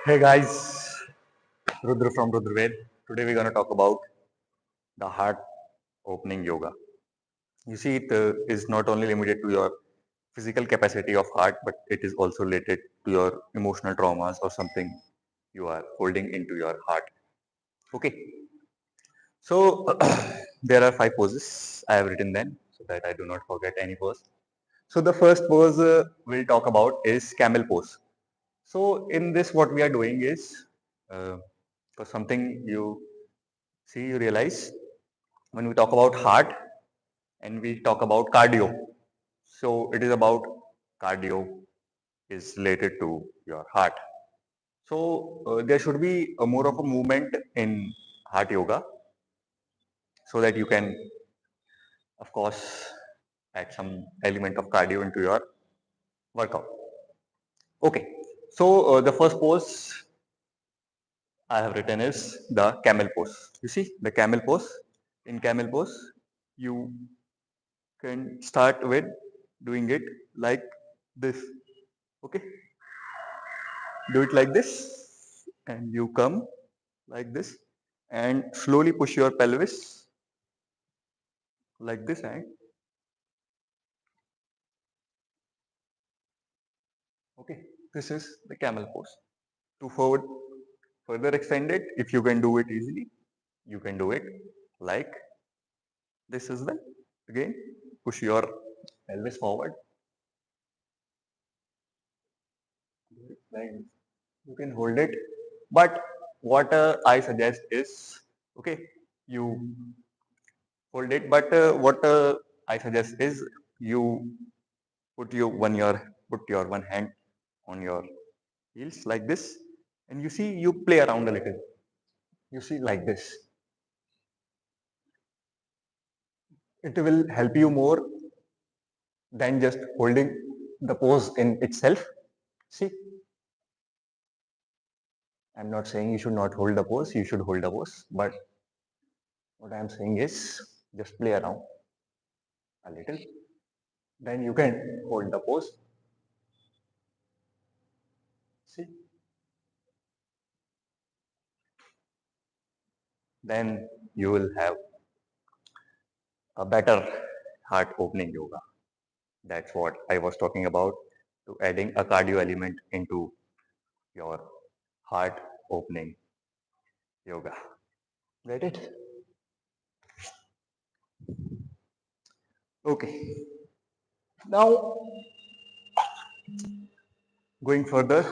Hey guys, Rudra from RudraVed. Today we're going to talk about the heart opening yoga. You see, it is not only limited to your physical capacity of heart, but it is also related to your emotional traumas or something you are holding into your heart. Okay, so there are 5 poses I have written them so that I do not forget any pose. So the first pose we'll talk about is camel pose. So in this, what we are doing is uh, for something you realize when we talk about heart and we talk about cardio. So it is about cardio is related to your heart. So there should be a more of a movement in heart yoga so that you can, of course, add some element of cardio into your workout. Okay. So the first pose I have written is the camel pose. You see the camel pose. In camel pose, you can start with doing it like this. Okay, do it like this and you come like this and slowly push your pelvis like this, and okay, this is the camel pose. To forward further extend it, if you can do it easily, you can do it like this as well. Again, push your pelvis forward like this. You can hold it, but what I suggest is, okay, you hold it, but what I suggest is you put your one hand on your heels like this, and you see you play around a little. You see like this. It will help you more than just holding the pose in itself. See, I'm not saying you should not hold the pose. You should hold the pose, but what I'm saying is just play around a little. Then you can hold the pose. See, then you will have a better heart opening yoga. That's what I was talking about, to adding a cardio element into your heart opening yoga. Get it? Okay. Now, going further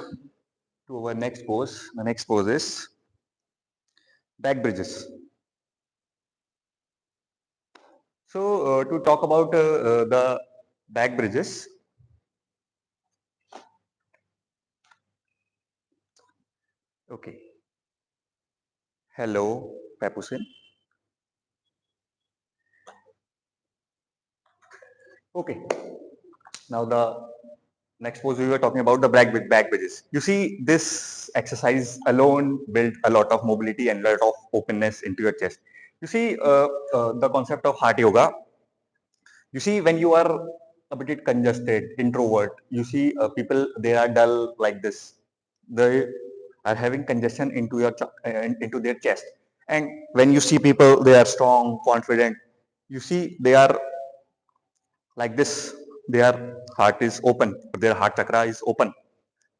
to our next pose. The next pose is back bridges. So, to talk about the back bridges, okay. Hello, Papusin. Okay. Now, the next pose we were talking about the back bridges. You see, this exercise alone built a lot of mobility and a lot of openness into your chest. You see, the concept of heart yoga. You see, when you are a bit congested, introvert, you see people, they are dull like this. They are having congestion into their chest. And when you see people, they are strong, confident. You see, they are like this. Their heart is open. Their heart chakra is open.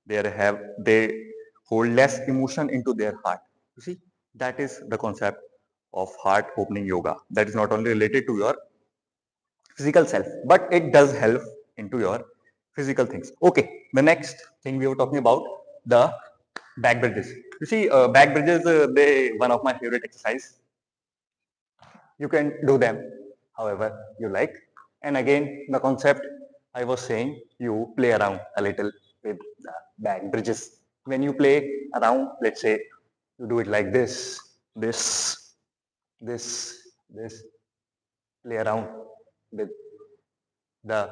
They hold less emotion into their heart. You see, that is the concept of heart opening yoga. That is not only related to your physical self, but it does help into your physical things. Okay, the next thing we were talking about, the back bridges. You see, back bridges, they one of my favorite exercise. You can do them however you like. And again, the concept I was saying, you play around a little with the back bridges. When you play around, let's say you do it like this, this, play around with the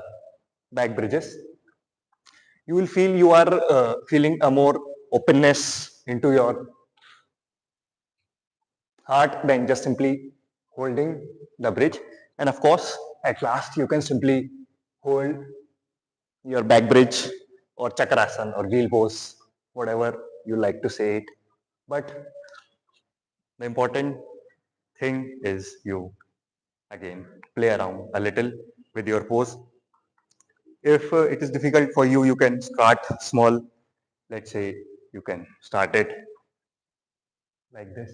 back bridges, you will feel you are feeling a more openness into your heart than just simply holding the bridge. And of course, at last, you can simply hold your back bridge or chakrasana or wheel pose, whatever you like to say it, but the important thing is you again play around a little with your pose. If it is difficult for you, you can start small. Let's say you can start it like this.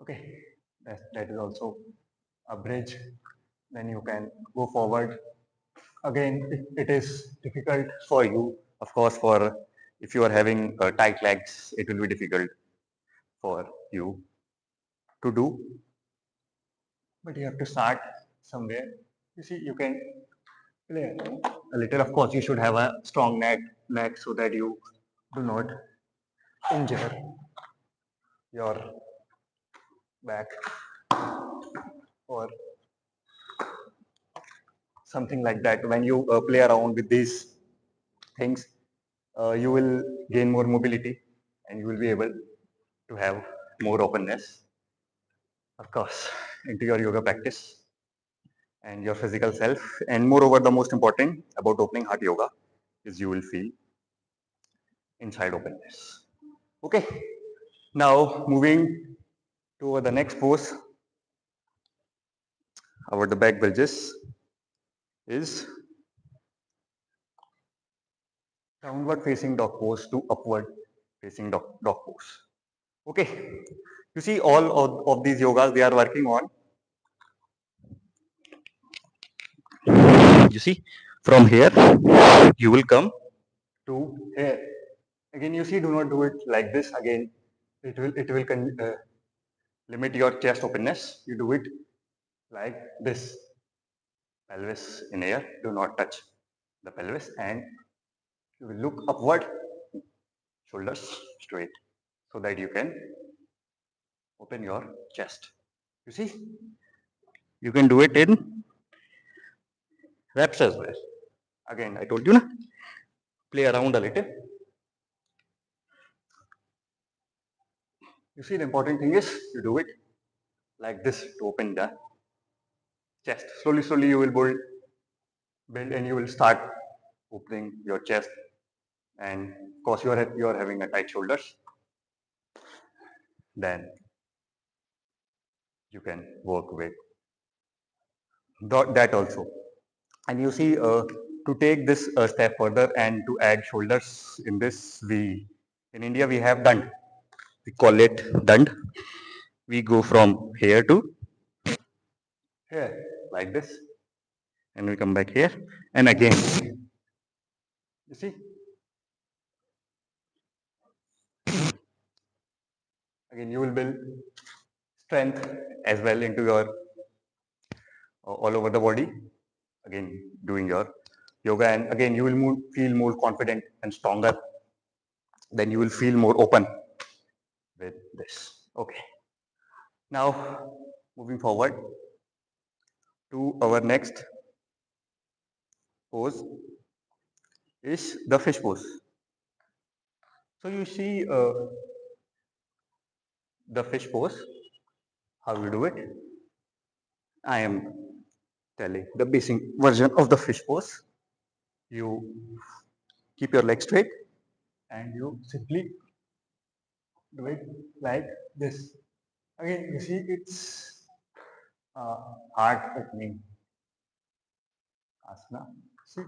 Okay, that is also a bridge. Then you can go forward. Again, if it is difficult for you, of course, for if you are having tight legs, it will be difficult for you to do. But you have to start somewhere. You see, you can play a little. Of course, you should have a strong neck so that you do not injure your back or something like that. When you play around with these things, you will gain more mobility and you will be able to have more openness, of course, into your yoga practice and your physical self. And moreover, the most important about opening heart yoga is you will feel inside openness. Okay, now moving to the next pose about the back bridges is downward facing dog pose to upward facing dog pose. Okay, you see all of these yogas, they are working on, you see, from here you will come to here. Again, you see, do not do it like this. Again, it will limit your chest openness. You do it like this. Pelvis in air, do not touch the pelvis, and you will look upward, shoulders straight, so that you can open your chest. You see, you can do it in reps as well. Again, I told you, na, play around a little. You see, the important thing is you do it like this to open the chest. Slowly, slowly, you will build, and you will start opening your chest. And of course, you are having a tight shoulders. Then you can work with that also. And you see, to take this a step further and to add shoulders in this, we in India we have dand. We call it dand. We go from here to here like this, and we come back here, and again. You see, again you will build strength as well into your all over the body. Again, doing your yoga, and again you will feel more confident and stronger. Then you will feel more open with this. Okay. Now, moving forward to our next pose is the fish pose. So you see the fish pose, how you do it. I am telling the basic version of the fish pose. You keep your leg straight and you simply do it like this. Again, you see it's heart opening asana. See,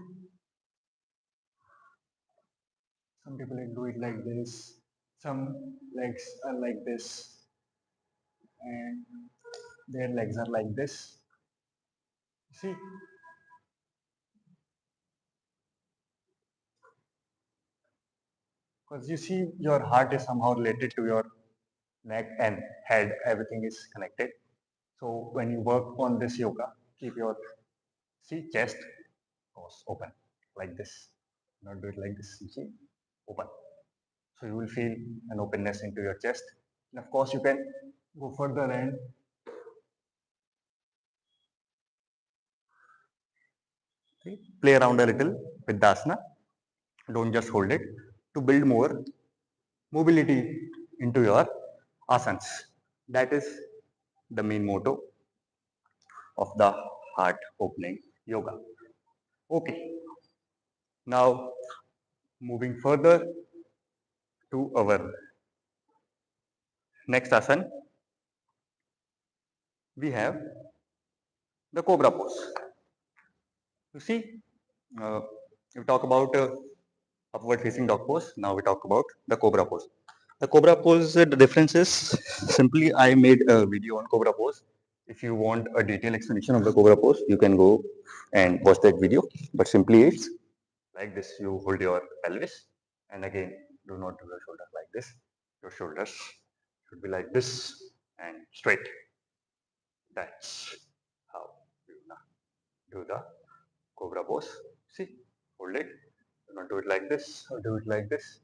some people do it like this, some legs are like this, and their legs are like this. See, because you see your heart is somehow related to your neck and head, everything is connected. So when you work on this yoga, keep your see chest goes open like this. Not do it like this. You see, open. So you will feel an openness into your chest. And of course, you can go further and play around a little with the asana. Don't just hold it to build more mobility into your asanas. That is the main motto of the heart opening yoga. Okay, now moving further to our next asana. We have the cobra pose. You see, we talk about upward facing dog pose. Now we talk about the cobra pose. The cobra pose, the difference is simply I made a video on cobra pose. If you want a detailed explanation of the cobra pose, you can go and watch that video. But simply it's like this. You hold your pelvis, and again, do not do your shoulders like this. Your shoulders should be like this and straight. That's how you do the cobra pose. See, hold it. Do not do it like this or do it like this.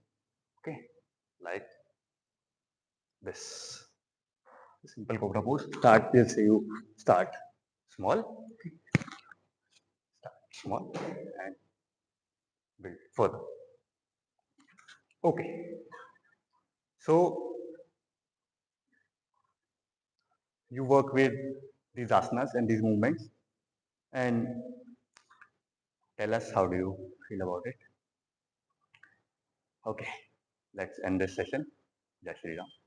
Okay, like this. Simple cobra pose. Start, let's say you start small, small, and build further. Okay, so you work with these asanas and these movements, and tell us how do you feel about it. Okay, let's end this session. Jai Shri Ram.